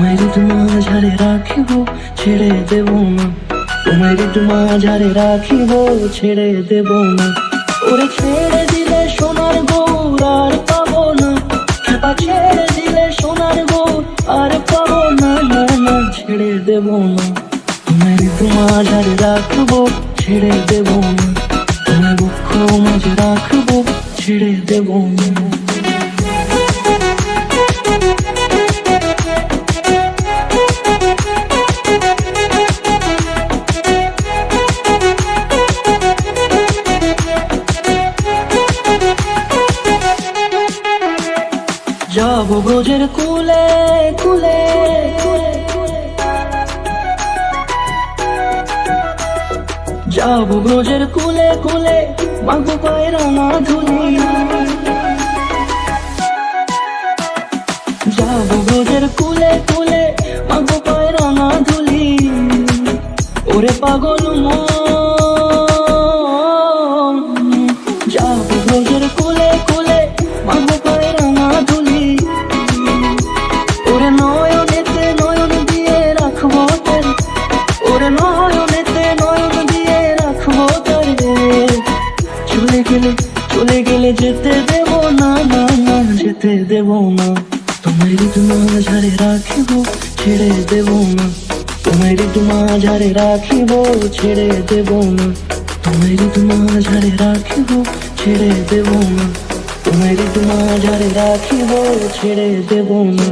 তোমায় মাঝারে রাখিব ছেড়ে দেব না, তোমায় মাঝারে রাখিব ছেড়ে দেব না। ওরে ছেড়ে দিলে সোনার গৌর আর পাবো না, খেপা ছেড়ে দিলে সোনার গৌর আর পাবো না, না না ছেড়ে দেব না। তোমায় মাঝারে রাখবো ছেড়ে দেব না, তোমায় বক্ষ মাঝে রাখবো ছেড়ে দেব না। যাবো ব্রজের কুলে কুলে, যাবো ব্রজের কুলে কুলে, মাগো পায়ের রাঙা ধুলি। যাবো ব্রজের কুলে কুলে, মাগো পায়ের রাঙা ধুলি। ওরে পাগল মন, যাবো ব্রজের কুলে কুলে, মাগো পায়ের রাঙা ধুলি। ওরে নয়নেতে নয়ন দিয়ে রাখবো তারে, ওরে নয়নেতে নয়ন দিয়ে রাখবো তারে। চলে গেলে যেতে দেব না, না না যেতে দেব না। তোমায় মাঝারে রাখিব ছেড়ে দেব না, তোমায় মাঝারে রাখিব ছেড়ে দেব না। তোমায় মাঝারে রাখিব ছেড়ে দেব না, তোমায় মাঝারে রাখিব ছেড়ে দেব না।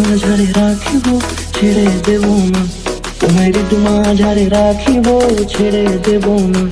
মাঝারে রাখিব ছেড়ে দেব না, তোমায় মাঝারে রাখিব ছেড়ে দেব না।